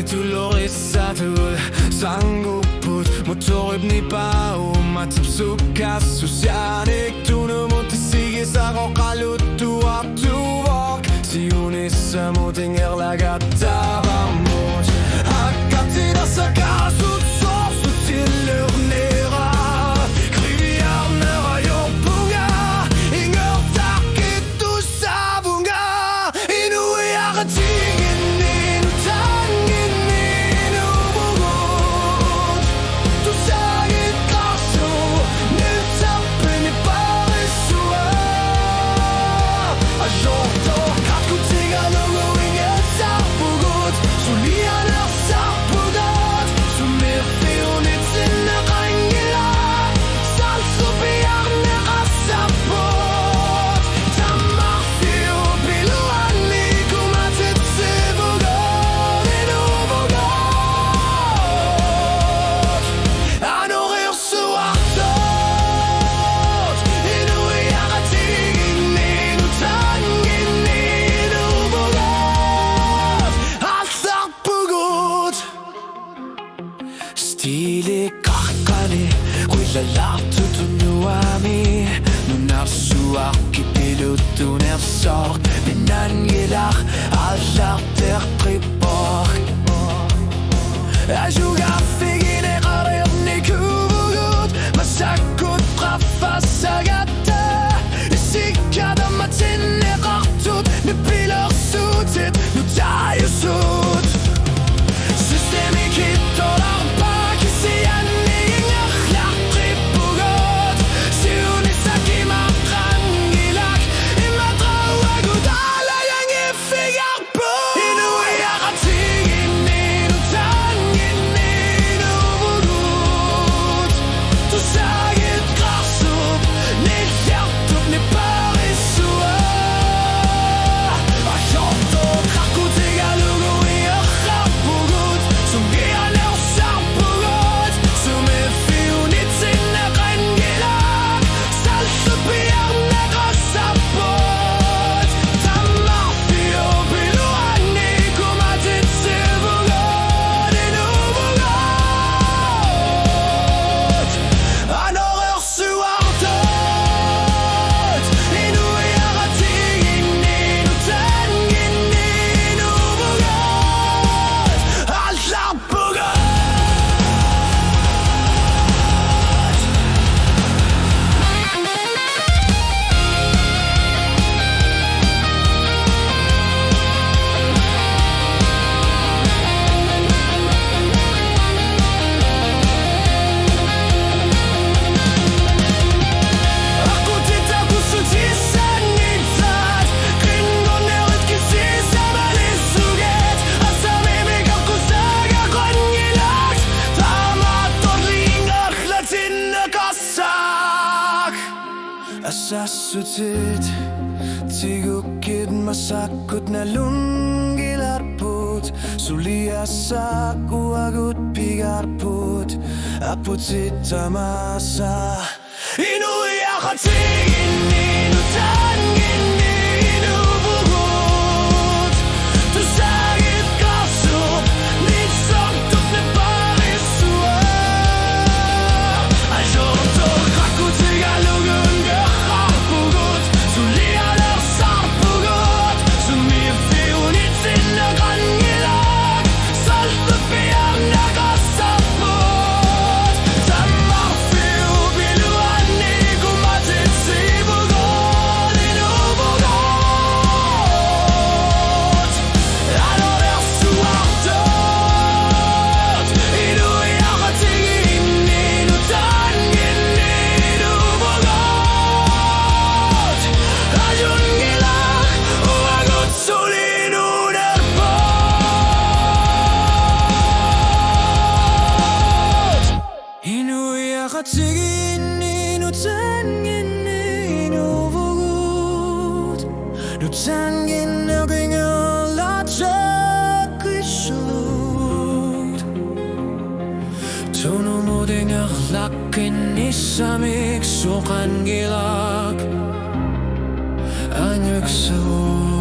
tulorisatud sangupud mu torib nii pau matsab sukkassusjäänik tunnu mutta sigisa roqalutua tuok siunissa muuten erlägattavammus hakkatidassa kaasut soopsut sillurnera kriviarnera joppunga inger takitussavunga inuiaqatigin Stile kakali Rillalatutu nuami Nunarsuarki pilutun sort Minangelach Allarter tripor Ajugarfigin eqarirni kuvugut Masakut prafassagata Isikadamatin eqartut Nipilersutit Nutayusut Systemik hittolar Asassutit Tigukid masakut na lungilarput Suliasak uagut pigarput Aputit tamasa Inui akatigin inutangin inubugut Tusagit kasub Nitsoktuk ne parisua Ajorto kakutigalugun Tigin inutangin inuvugut Nutangin nagingalatakisut Tunumuding akhlakin isamik sukan gilak Anyagsuut